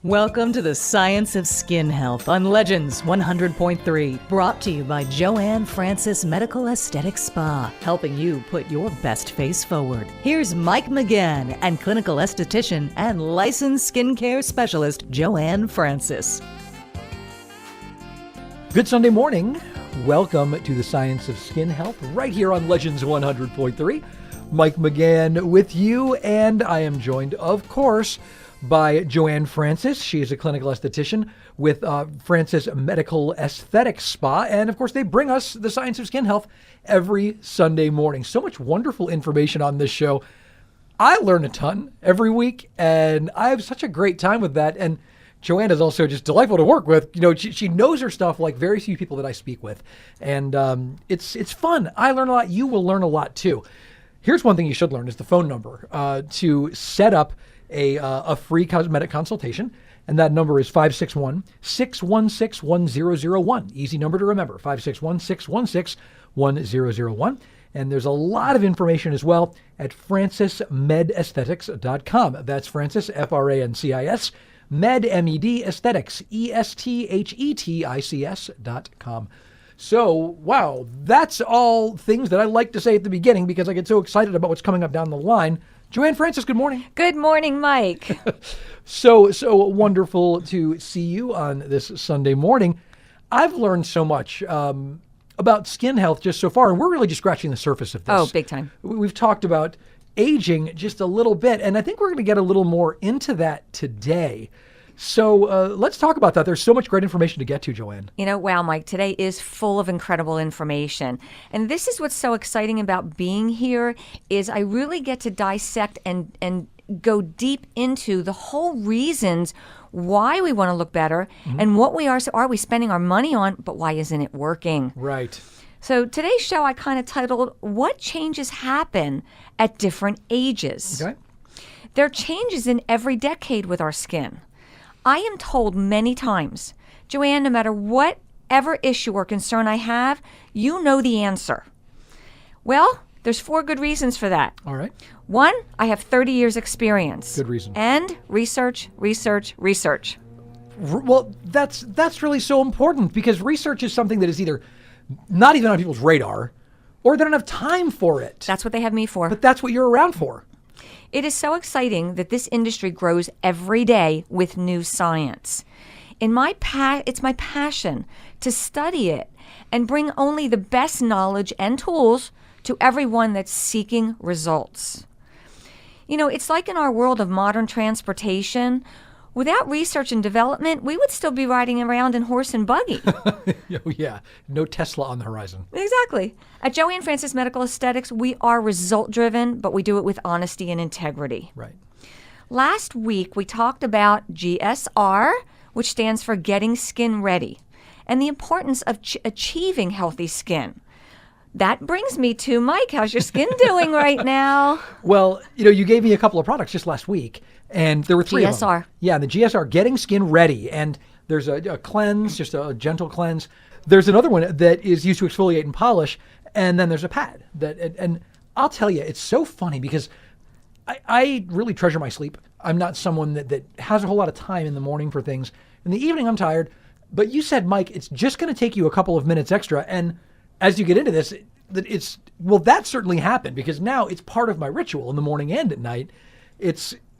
Welcome to the Science of Skin Health on Legends 100.3, brought to you by JoAnn Francis Medical Aesthetics Spa, helping you put your best face forward. Here's Mike McGann and clinical esthetician and licensed skincare specialist JoAnn Francis. Good Sunday morning. Welcome to the Science of Skin Health right here on Legends 100.3. Mike McGann with you, and I am joined, of course, by JoAnn Francis. She is a clinical esthetician with Francis Medical Aesthetics Spa. And of course, they bring us the Science of Skin Health every Sunday morning. So much wonderful information on this show. I learn a ton every week, and I have such a great time with that. And JoAnn is also just delightful to work with. You know, she knows her stuff like very few people that I speak with. And it's fun. I learn a lot. You will learn a lot too. Here's one thing you should learn is the phone number to set up a free cosmetic consultation, and that number is 561-616-1001. Easy number to remember, 561-616-1001. And there's a lot of information as well at francismedaesthetics.com. That's Francis, F-R-A-N-C-I-S, Med, M-E-D, Aesthetics, E-S-T-H-E-T-I-C-S.com. So, wow, that's all things that I like to say at the beginning because I get so excited about what's coming up down the line. JoAnn Francis, good morning. Good morning, Mike. So wonderful to see you on this Sunday morning. I've learned so much about skin health just so far, and we're really just scratching the surface of this. Oh, big time. We've talked about aging just a little bit, and I think we're going to get a little more into that today. So let's talk about that. There's so much great information to get to, JoAnn. You know, wow, Mike, today is full of incredible information. And this is what's so exciting about being here is I really get to dissect and go deep into the whole reasons why we want to look better and what we are spending our money on, but why isn't it working? Right. So today's show I kind of titled, What Changes Happen at Different Ages? Okay. There are changes in every decade with our skin. I am told many times, JoAnn, no matter whatever issue or concern I have, you know the answer. Well, there's 4 good reasons for that. All right. 1, I have 30 years experience. Good reason. And research. Well, that's really so important because research is something that is either not even on people's radar or they don't have time for it. That's what they have me for. But that's what you're around for. It is so exciting that this industry grows every day with new science. It's my passion to study it and bring only the best knowledge and tools to everyone that's seeking results. You know, it's like in our world of modern transportation, without research and development, we would still be riding around in horse and buggy. Oh, yeah. No Tesla on the horizon. Exactly. At JoAnn Francis Medical Aesthetics, we are result-driven, but we do it with honesty and integrity. Right. Last week, we talked about GSR, which stands for Getting Skin Ready, and the importance of achieving healthy skin. That brings me to, Mike, how's your skin doing right now? Well, you know, you gave me a couple of products just last week, and there were 3 of them. GSR. Yeah, the GSR, Getting Skin Ready. And there's a cleanse, just a gentle cleanse. There's another one that is used to exfoliate and polish, and then there's a pad. And I'll tell you, it's so funny because I really treasure my sleep. I'm not someone that has a whole lot of time in the morning for things. In the evening, I'm tired. But you said, Mike, it's just going to take you a couple of minutes extra. And as you get into this, that certainly happened because now it's part of my ritual in the morning and at night.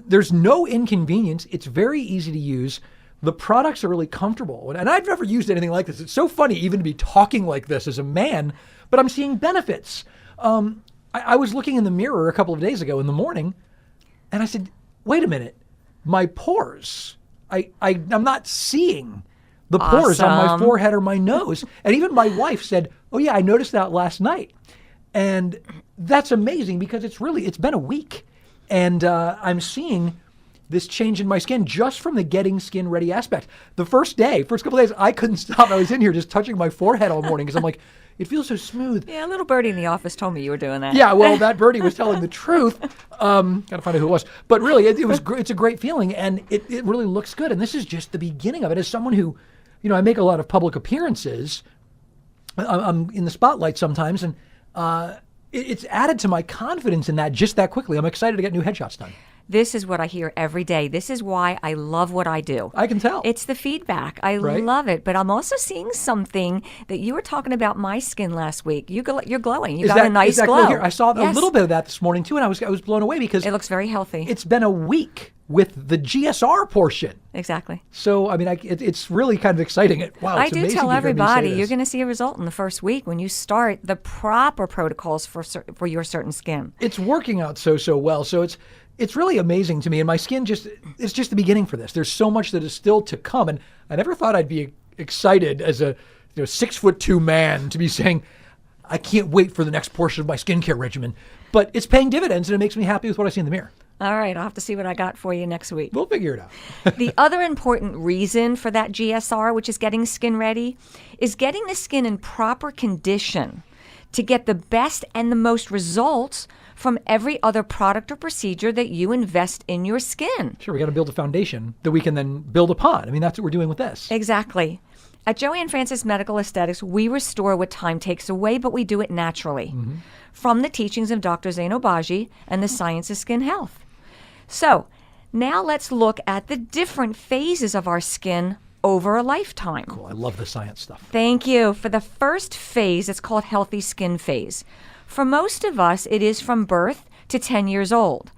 There's no inconvenience. It's very easy to use. The products are really comfortable. And I've never used anything like this. It's so funny even to be talking like this as a man, but I'm seeing benefits. I was looking in the mirror a couple of days ago in the morning, and I said, wait a minute, my pores, I'm not seeing the pores on my forehead or my nose. And even my wife said, oh yeah, I noticed that last night. And that's amazing because it's been a week. And I'm seeing this change in my skin just from the getting skin ready aspect. The first couple of days, I couldn't stop. I was in here just touching my forehead all morning because I'm like, it feels so smooth. Yeah, a little birdie in the office told me you were doing that. Yeah, well, that birdie was telling the truth. Got to find out who it was. But really, it's a great feeling, and it really looks good. And this is just the beginning of it. As someone who, I make a lot of public appearances, I'm in the spotlight sometimes, and it's added to my confidence in that just that quickly. I'm excited to get new headshots done. This is what I hear every day. This is why I love what I do. I can tell. It's the feedback. I Right. love it. But I'm also seeing something that you were talking about my skin last week. You're glowing. You got a nice is that glow. Here? I saw a Yes. little bit of that this morning too, and I was blown away because It looks very healthy. it's been a week with the GSR portion. Exactly. So, I mean, it's really kind of exciting. Wow, I it's do amazing tell to hear me say everybody this. you're going to see a result in the first week when you start the proper protocols for your certain skin. It's working out so well. So it's really amazing to me, and my skin it's just the beginning for this. There's so much that is still to come, and I never thought I'd be excited as a 6'2" man to be saying, I can't wait for the next portion of my skincare regimen. But it's paying dividends, and it makes me happy with what I see in the mirror. All right, I'll have to see what I got for you next week. We'll figure it out. The other important reason for that GSR, which is getting skin ready, is getting the skin in proper condition to get the best and the most results from every other product or procedure that you invest in your skin. Sure, we got to build a foundation that we can then build upon. I mean, that's what we're doing with this. Exactly. At JoAnn Francis Medical Aesthetics, we restore what time takes away, but we do it naturally from the teachings of Dr. Zain Obagi and the science of skin health. So now let's look at the different phases of our skin over a lifetime. Cool. I love the science stuff. Thank you. For the first phase, it's called healthy skin phase. For most of us, it is from birth to 10 years old.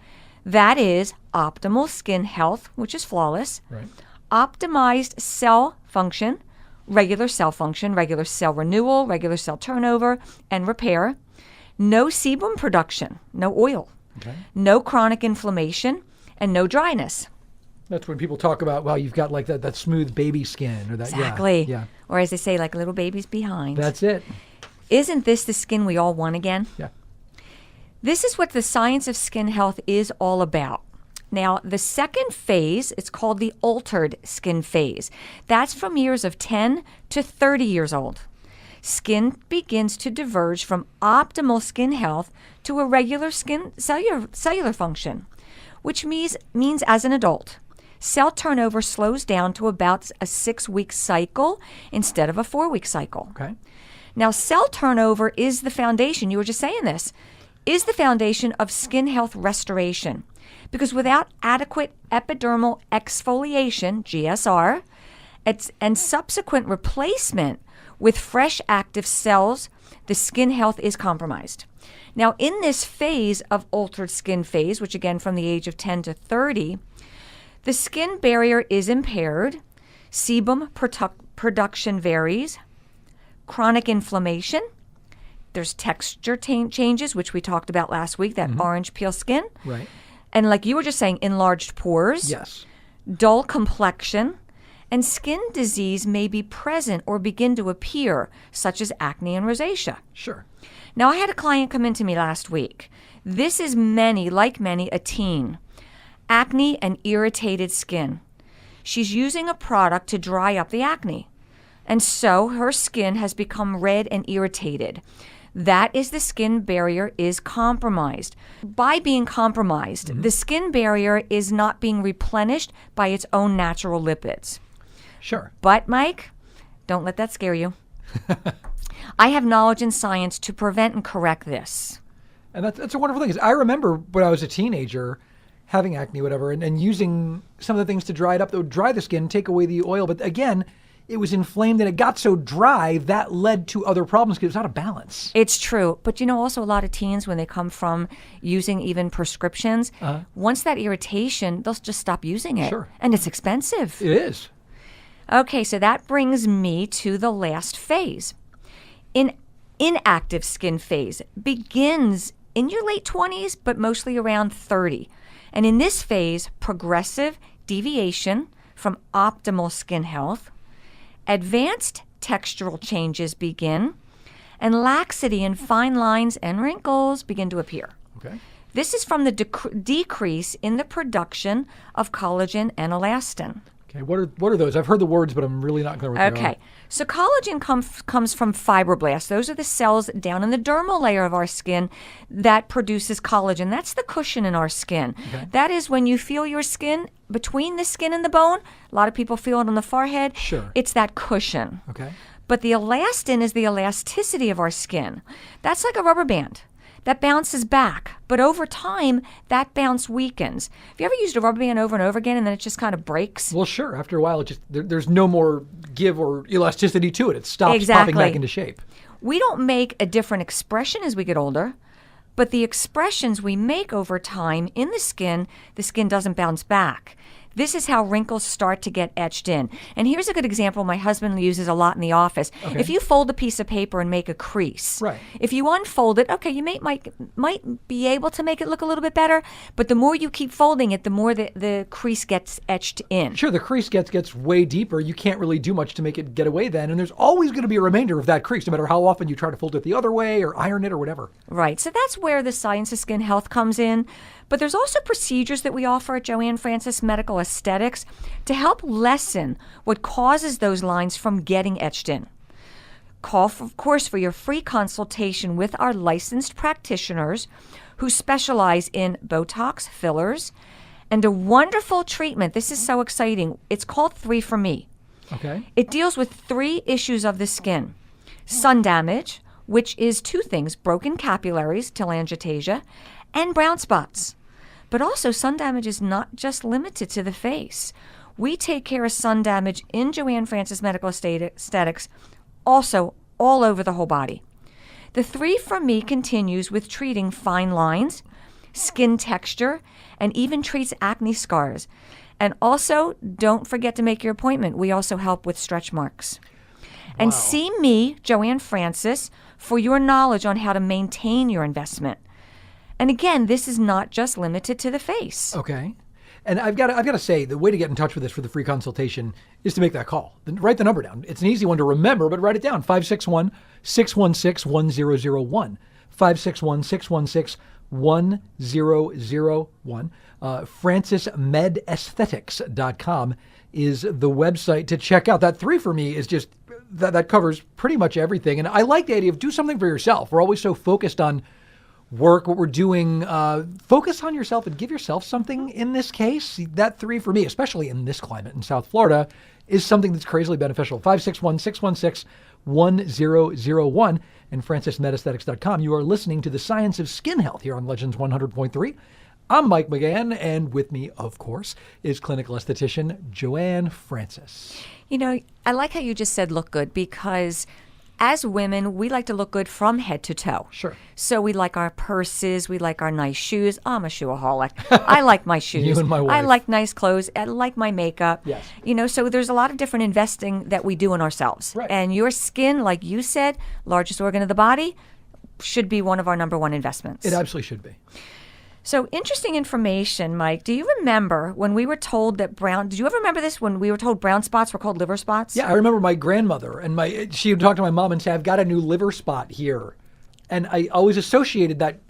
That is optimal skin health, which is flawless, Right. optimized cell function, regular cell renewal, regular cell turnover, and repair, no sebum production, no oil, Okay. no chronic inflammation, and no dryness. That's when people talk about, well, you've got like that smooth baby skin or that. Exactly. Yeah. Or as they say, like little babies behind. That's it. Isn't this the skin we all want again? Yeah. This is what the science of skin health is all about. Now, the second phase, it's called the altered skin phase. That's from years of 10 to 30 years old. Skin begins to diverge from optimal skin health to a regular skin cellular function, which means as an adult, cell turnover slows down to about a 6-week cycle instead of a 4-week cycle. Okay. Now, cell turnover is the foundation, you were just saying this, is the foundation of skin health restoration. Because without adequate epidermal exfoliation, GSR, and subsequent replacement with fresh active cells, the skin health is compromised. Now, in this phase of altered skin phase, which again from the age of 10 to 30, the skin barrier is impaired, sebum production varies, chronic inflammation, there's texture changes, which we talked about last week, that orange peel skin. Right. And like you were just saying, enlarged pores, Yes. dull complexion, and skin disease may be present or begin to appear, such as acne and rosacea. Sure. Now, I had a client come into me last week. This is like many, a teen. Acne and irritated skin. She's using a product to dry up the acne. And so her skin has become red and irritated. That is the skin barrier is compromised. By being compromised, the skin barrier is not being replenished by its own natural lipids. Sure. But, Mike, don't let that scare you. I have knowledge and science to prevent and correct this. And that's a wonderful thing. 'Cause I remember when I was a teenager having acne, whatever, and using some of the things to dry it up that would dry the skin, take away the oil. But again, it was inflamed and it got so dry that led to other problems because it was out of balance. It's true. But also a lot of teens, when they come from using even prescriptions, once that irritation, they'll just stop using it. Sure. And it's expensive. It is. Okay, so that brings me to the last phase. Inactive skin phase begins in your late 20s, but mostly around 30. And in this phase, progressive deviation from optimal skin health, advanced textural changes begin, and laxity and fine lines and wrinkles begin to appear. Okay. This is from the decrease in the production of collagen and elastin. Okay. What are those? I've heard the words, but I'm really not going to remember. Okay, so collagen comes from fibroblasts. Those are the cells down in the dermal layer of our skin that produces collagen. That's the cushion in our skin. Okay. That is when you feel your skin, between the skin and the bone. A lot of people feel it on the forehead. Sure. It's that cushion. Okay. But the elastin is the elasticity of our skin. That's like a rubber band. that bounces back. But over time, that bounce weakens. Have you ever used a rubber band over and over again and then it just kind of breaks? Well, sure. After a while, it just there's no more give or elasticity to it. It stops popping back into shape. We don't make a different expression as we get older, but the expressions we make over time in the skin doesn't bounce back. This is how wrinkles start to get etched in. And here's a good example my husband uses a lot in the office. Okay. If you fold a piece of paper and make a crease, right. If you unfold it, okay, you might be able to make it look a little bit better, but the more you keep folding it, the more the crease gets etched in. Sure, the crease gets way deeper. You can't really do much to make it get away then, and there's always going to be a remainder of that crease, no matter how often you try to fold it the other way or iron it or whatever. Right, so that's where the science of skin health comes in. But there's also procedures that we offer at JoAnn Francis Medical Aesthetics to help lessen what causes those lines from getting etched in. Call, of course, for your free consultation with our licensed practitioners who specialize in Botox, fillers, and a wonderful treatment. This is so exciting. It's called 3 for Me. Okay. It deals with 3 issues of the skin. Sun damage, which is 2 things, broken capillaries, telangiectasia, and brown spots. But also, sun damage is not just limited to the face. We take care of sun damage in JoAnn Francis Medical Aesthetics, also all over the whole body. The 3 for Me continues with treating fine lines, skin texture, and even treats acne scars. And also, don't forget to make your appointment. We also help with stretch marks. And Wow. see me, JoAnn Francis, for your knowledge on how to maintain your investment. And again, this is not just limited to the face. Okay. And I've got to say, the way to get in touch with us for the free consultation is to make that call. Then write the number down. It's an easy one to remember, but write it down. 561-616-1001. 561-616-1001. FrancisMedAesthetics.com is the website to check out. That 3 for Me is just, that covers pretty much everything. And I like the idea of do something for yourself. We're always so focused on work, what we're doing. Focus on yourself and give yourself something. In this case, that 3 for Me, especially in this climate in South Florida, is something that's crazily beneficial. 561-616-1001 and FrancisMedAesthetics.com. You are listening to The Science of Skin Health here on Legends 100.3. I'm Mike McGann, and with me, of course, is clinical esthetician JoAnn Francis. You know, I like how you just said look good, because as women, we like to look good from head to toe. Sure. So we like our purses, we like our nice shoes. I'm a shoeaholic. I like my shoes. You and my wife. I like nice clothes. I like my makeup. Yes. You know, so there's a lot of different investing that we do in ourselves. Right. And your skin, like you said, largest organ of the body, should be one of our number 1 investments. It absolutely should be. So interesting information, Mike. Do you remember when we were told that did you ever remember this, when we were told brown spots were called liver spots? Yeah, I remember my grandmother, and she would talk to my mom and say, I've got a new liver spot here. And I always associated that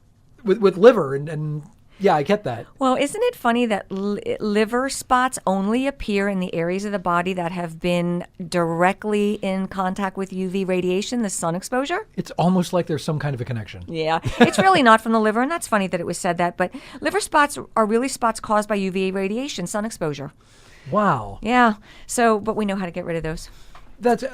with liver, and yeah, I get that. Well, isn't it funny that liver spots only appear in the areas of the body that have been directly in contact with UV radiation, the sun exposure? It's almost like there's some kind of a connection. Yeah, it's really not from the liver, and that's funny that it was said that, but liver spots are really spots caused by UV radiation, sun exposure. Wow. Yeah, so, but we know how to get rid of those. That's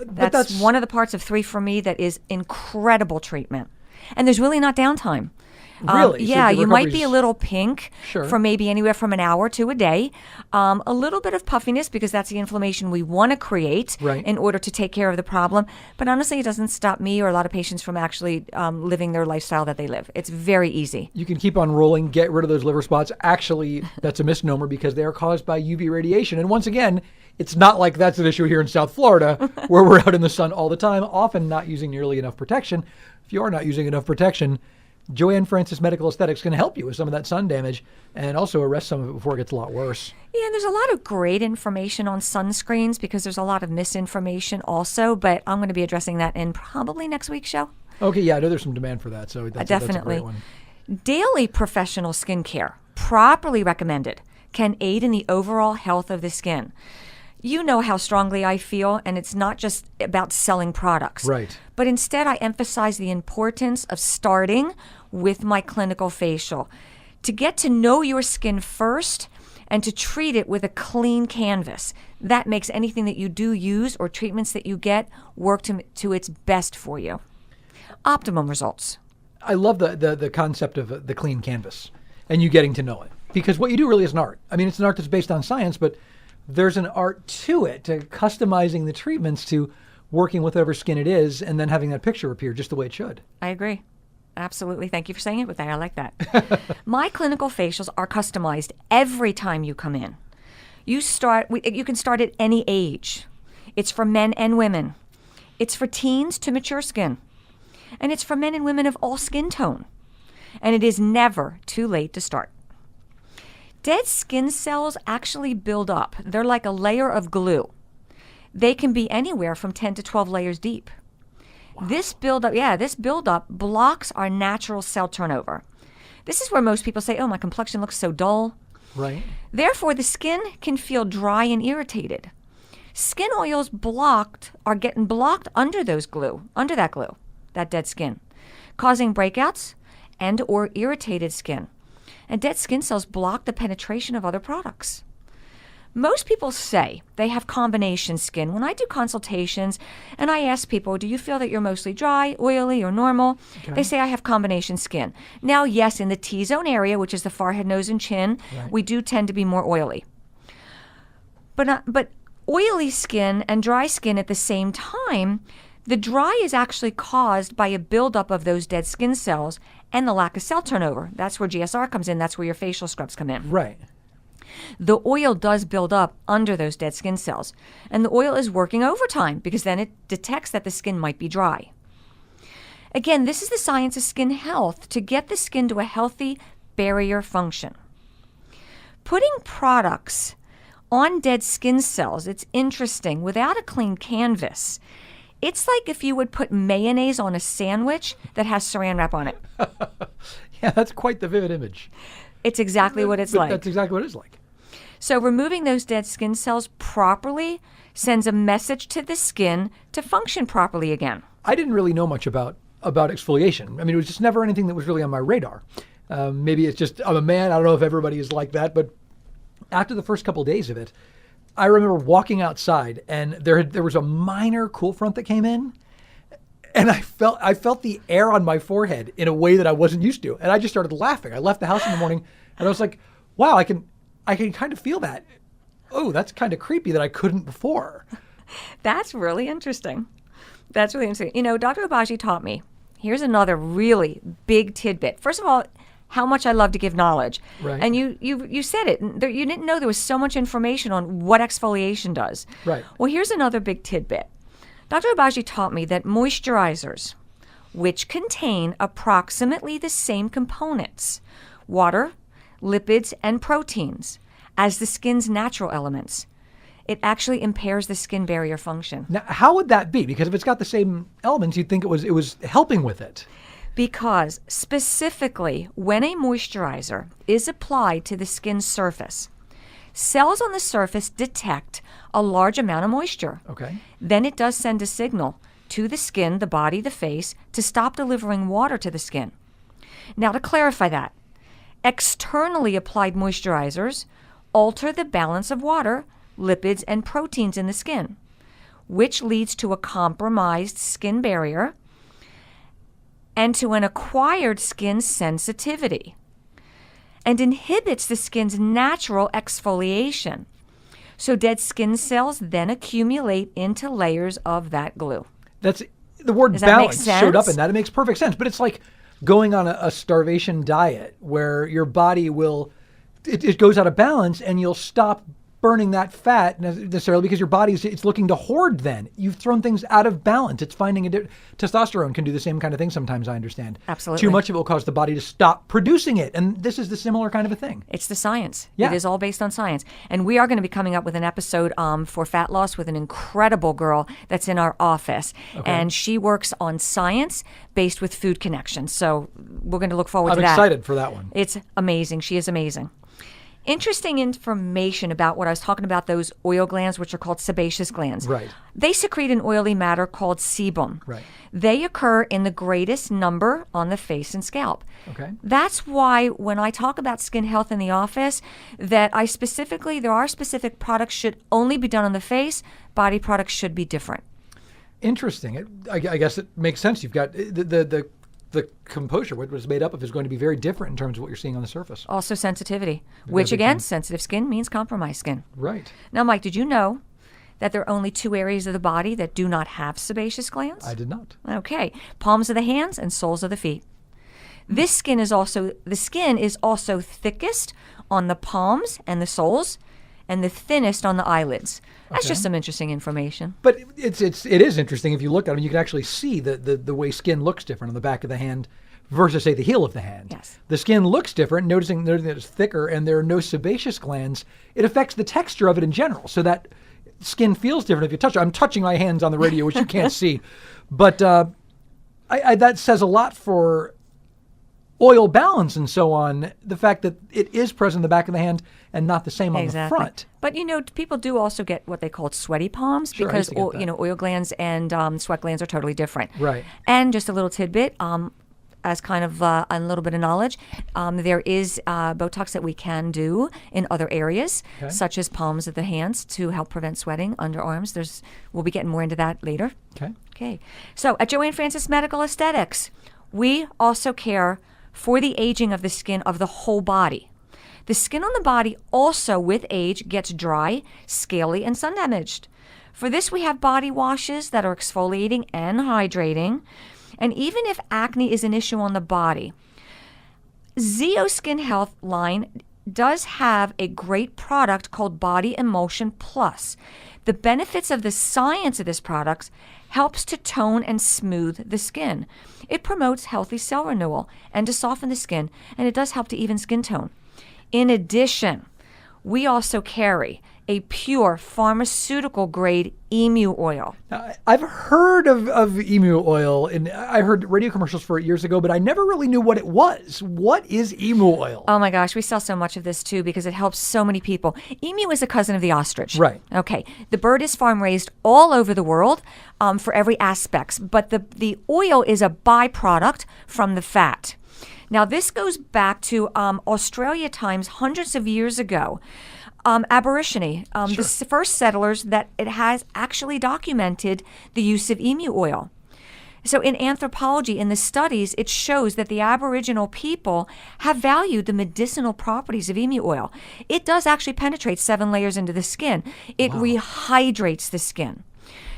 one of the parts of 3 for Me that is incredible treatment. And there's really not downtime. Really? So Yeah, the you might be a recovery's- little pink Sure. for maybe anywhere from an hour to a day. A little bit of puffiness, because that's the inflammation we want to create Right. in order to take care of the problem. But honestly, it doesn't stop me or a lot of patients from actually living their lifestyle that they live. It's very easy. You can keep on rolling, get rid of those liver spots. Actually, that's a misnomer, because they are caused by UV radiation. And once again, it's not like that's an issue here in South Florida, where we're out in the sun all the time, often not using nearly enough protection. If you are not using enough protection, JoAnn Francis Medical Aesthetics can help you with some of that sun damage and also arrest some of it before it gets a lot worse. Yeah, and there's a lot of great information on sunscreens, because there's a lot of misinformation also, but I'm going to be addressing that in probably next week's show. Okay, yeah, I know there's some demand for that, so that's a Definitely. great one. Daily professional skincare, properly recommended, can aid in the overall health of the skin. You know how strongly I feel, and it's not just about selling products. Right. But instead, I emphasize the importance of starting with my clinical facial. To get to know your skin first and to treat it with a clean canvas. That makes anything that you do use or treatments that you get work to its best for you. Optimum results. I love the concept of the clean canvas and you getting to know it, because what you do really is an art. I mean, it's an art that's based on science, but there's an art to it, to customizing the treatments, to working with whatever skin it is, and then having that picture appear just the way it should. I agree. Absolutely. Thank you for saying it with that. I like that. My clinical facials are customized every time you come in. You can start at any age. It's for men and women. It's for teens to mature skin. And it's for men and women of all skin tone. And it is never too late to start. Dead skin cells actually build up. They're like a layer of glue. They can be anywhere from 10 to 12 layers deep. Wow. This buildup blocks our natural cell turnover. This is where most people say, oh, my complexion looks so dull. Right. Therefore, the skin can feel dry and irritated. Skin oils are getting blocked under that glue, that dead skin, causing breakouts and or irritated skin. And dead skin cells block the penetration of other products. Most people say they have combination skin. When I do consultations and I ask people, do you feel that you're mostly dry, oily, or normal? Okay. They say I have combination skin. Now, yes, in the T-zone area, which is the forehead, nose, and chin, right, we do tend to be more oily. But oily skin and dry skin at the same time, the dry is actually caused by a buildup of those dead skin cells and the lack of cell turnover. That's where GSR comes in. That's where your facial scrubs come in. Right. The oil does build up under those dead skin cells, and the oil is working overtime because then it detects that the skin might be dry. Again, this is the science of skin health, to get the skin to a healthy barrier function. Putting products on dead skin cells, it's interesting, without a clean canvas. It's like if you would put mayonnaise on a sandwich that has saran wrap on it. Yeah, that's quite the vivid image. It's exactly what it's like. That's exactly what it's like. So removing those dead skin cells properly sends a message to the skin to function properly again. I didn't really know much about exfoliation. I mean, it was just never anything that was really on my radar. Maybe it's just, I'm a man. I don't know if everybody is like that. But after the first couple of days of it, I remember walking outside and there was a minor cool front that came in. And I felt the air on my forehead in a way that I wasn't used to. And I just started laughing. I left the house in the morning and I was like, wow, I can kind of feel that. Oh, that's kind of creepy that I couldn't before. That's really interesting. You know, Dr. Obagi taught me, here's another really big tidbit. First of all, how much I love to give knowledge. Right. And you said it. You didn't know there was so much information on what exfoliation does. Right. Well, here's another big tidbit. Dr. Obagi taught me that moisturizers, which contain approximately the same components, water, lipids, and proteins, as the skin's natural elements, it actually impairs the skin barrier function. Now, how would that be? Because if it's got the same elements, you'd think it was helping with it. Because specifically, when a moisturizer is applied to the skin surface, cells on the surface detect a large amount of moisture. Okay. Then it does send a signal to the skin, the body, the face, to stop delivering water to the skin. Now, to clarify that, externally applied moisturizers alter the balance of water, lipids, and proteins in the skin, which leads to a compromised skin barrier and to an acquired skin sensitivity, and inhibits the skin's natural exfoliation. So dead skin cells then accumulate into layers of that glue. That's the word Does that balance make showed up sense? in that. It makes perfect sense. But it's like going on a starvation diet where your body will, it goes out of balance and you'll stop burning that fat necessarily because your body it's looking to hoard then. You've thrown things out of balance. It's finding testosterone can do the same kind of thing sometimes, I understand. Absolutely. Too much of it will cause the body to stop producing it. And this is the similar kind of a thing. It's the science. Yeah. It is all based on science. And we are going to be coming up with an episode for fat loss with an incredible girl that's in our office. Okay. And she works on science based with food connections. So we're going to look forward I'm to that. excited for that one. It's amazing. She is amazing. Interesting information about what I was talking about, those oil glands, which are called sebaceous glands. Right. They secrete an oily matter called sebum. Right. They occur in the greatest number on the face and scalp. Okay. That's why when I talk about skin health in the office, that there are specific products should only be done on the face. Body products should be different. Interesting. I guess it makes sense. You've got the the composure, what it's made up of, is going to be very different in terms of what you're seeing on the surface. Also sensitivity, which again, sensitive skin means compromised skin. Right. Now, Mike, did you know that there are only 2 areas of the body that do not have sebaceous glands? I did not. Okay. Palms of the hands and soles of the feet. The skin is also thickest on the palms and the soles, and the thinnest on the eyelids. That's just some interesting information. But it is interesting if you look at them. You can actually see the way skin looks different on the back of the hand versus, say, the heel of the hand. Yes. The skin looks different, noticing that it's thicker and there are no sebaceous glands. It affects the texture of it in general, so that skin feels different if you touch it. I'm touching my hands on the radio, which you can't see. But that says a lot for oil balance and so on, the fact that it is present in the back of the hand and not the same on the front. But, people do also get what they call sweaty palms because, oil glands and sweat glands are totally different. Right. And just a little tidbit, as kind of a little bit of knowledge, there is Botox that we can do in other areas, such as palms of the hands to help prevent sweating, underarms. We'll be getting more into that later. Okay. So at JoAnn Francis Medical Aesthetics, we also care for the aging of the skin of the whole body. The skin on the body also, with age, gets dry, scaly, and sun damaged. For this, we have body washes that are exfoliating and hydrating. And even if acne is an issue on the body, Zeo Skin Health line does have a great product called Body Emulsion Plus. The benefits of the science of this product helps to tone and smooth the skin. It promotes healthy cell renewal and to soften the skin, and it does help to even skin tone. In addition, we also carry a pure pharmaceutical-grade emu oil. Now, I've heard of emu oil, and I heard radio commercials for it years ago, but I never really knew what it was. What is emu oil? Oh my gosh, we sell so much of this too because it helps so many people. Emu is a cousin of the ostrich. Right. Okay. The bird is farm raised all over the world for every aspect, but the oil is a byproduct from the fat. Now, this goes back to Australia times hundreds of years ago. Aborigine, the first settlers that it has actually documented the use of emu oil. So in anthropology, in the studies, it shows that the Aboriginal people have valued the medicinal properties of emu oil. It does actually penetrate 7 layers into the skin. It rehydrates the skin.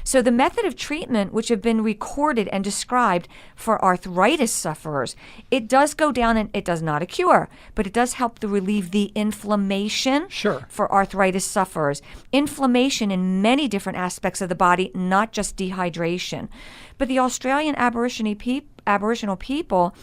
So the method of treatment, which have been recorded and described for arthritis sufferers, it does go down and it does not a cure, but it does help to relieve the inflammation for arthritis sufferers. Inflammation in many different aspects of the body, not just dehydration. But the Australian Aboriginal people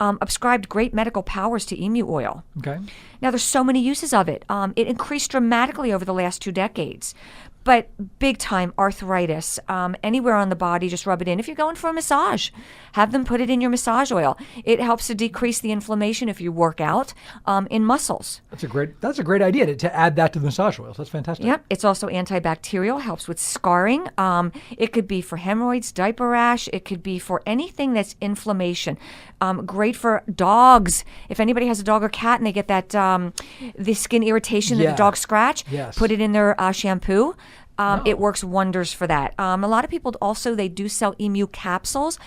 ascribed great medical powers to emu oil. Okay. Now, there's so many uses of it. It increased dramatically over the last 2 decades. But big time arthritis, anywhere on the body, just rub it in. If you're going for a massage, have them put it in your massage oil. It helps to decrease the inflammation if you work out in muscles. That's a great idea to add that to the massage oils. That's fantastic. Yep. It's also antibacterial, helps with scarring. It could be for hemorrhoids, diaper rash. It could be for anything that's inflammation. Great for dogs. If anybody has a dog or cat and they get that the skin irritation that the dog scratch, put it in their shampoo. It works wonders for that. A lot of people also, they do sell emu capsules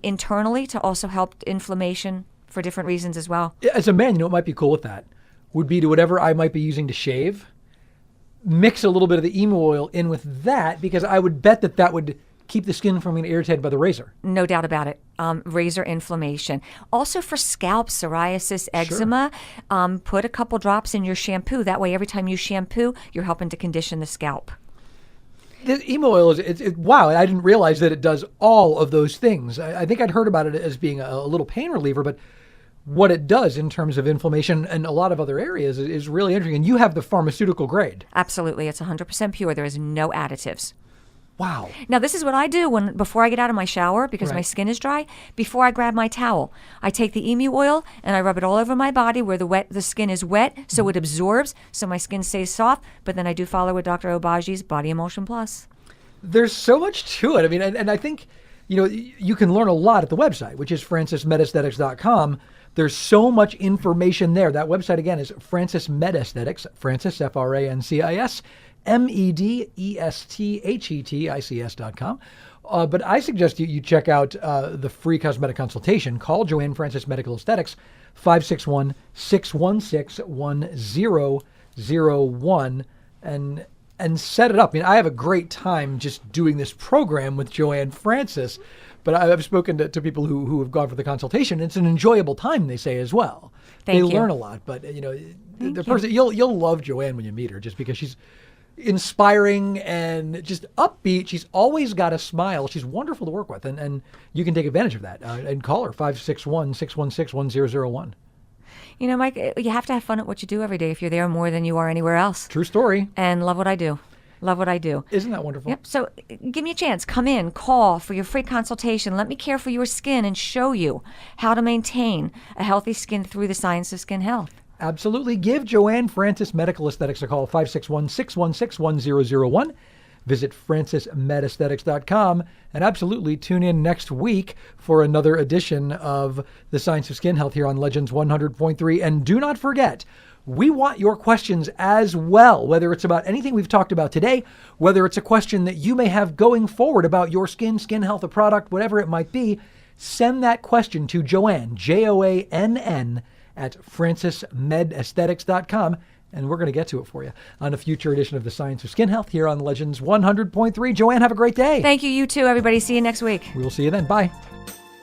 internally to also help inflammation for different reasons as well. As a man, what might be cool with that would be to whatever I might be using to shave, mix a little bit of the emu oil in with that, because I would bet that would keep the skin from being irritated by the razor. No doubt about it. Razor inflammation. Also for scalp, psoriasis, eczema, put a couple drops in your shampoo. That way, every time you shampoo, you're helping to condition the scalp. The emu oil wow, I didn't realize that it does all of those things. I think I'd heard about it as being a little pain reliever, but what it does in terms of inflammation and a lot of other areas is really interesting. And you have the pharmaceutical grade. Absolutely. It's 100% pure. There is no additives. Wow. Now, this is what I do before I get out of my shower, because my skin is dry. Before I grab my towel, I take the emu oil and I rub it all over my body where the skin is wet, so it absorbs, so my skin stays soft. But then I do follow with Dr. Obaji's Body Emulsion Plus. There's so much to it. I mean, and I think, you can learn a lot at the website, which is francismedesthetics.com. There's so much information there. That website, again, is Francis Med Aesthetics, Francis, Francis, Medesthetics.com. But I suggest you check out the free cosmetic consultation. Call JoAnn Francis Medical Aesthetics, 561-616-1001, and set it up. I mean, I have a great time just doing this program with JoAnn Francis, but I've spoken to people who have gone for the consultation. It's an enjoyable time, they say, as well. Thank you. They learn a lot, but the person you'll love JoAnn when you meet her, just because she's inspiring and just upbeat. She's always got a smile. She's wonderful to work with, and you can take advantage of that. And call her 561-616-1001. Mike, you have to have fun at what you do every day if you're there more than you are anywhere else. True story. And love what I do. Love what I do. Isn't that wonderful? Yep. So give me a chance. Come in, call for your free consultation. Let me care for your skin and show you how to maintain a healthy skin through the science of skin health. Absolutely. Give JoAnn Francis Medical Aesthetics a call, 561-616-1001. Visit francismedaesthetics.com, and absolutely tune in next week for another edition of The Science of Skin Health here on Legends 100.3. And do not forget, we want your questions as well, whether it's about anything we've talked about today, whether it's a question that you may have going forward about your skin health, a product, whatever it might be. Send that question to JoAnn, JoAnn, at francismedaesthetics.com. And we're going to get to it for you on a future edition of The Science of Skin Health here on Legends 100.3. JoAnn, have a great day. Thank you. You too, everybody. See you next week. We will see you then. Bye.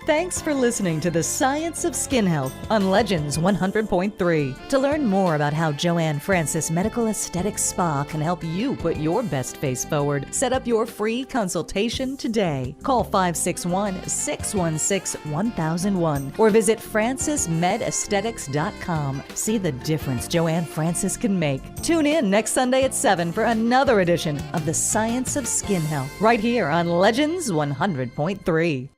Thanks for listening to The Science of Skin Health on Legends 100.3. To learn more about how JoAnn Francis Medical Aesthetics Spa can help you put your best face forward, set up your free consultation today. Call 561-616-1001 or visit francismedaesthetics.com. See the difference JoAnn Francis can make. Tune in next Sunday at 7 for another edition of The Science of Skin Health right here on Legends 100.3.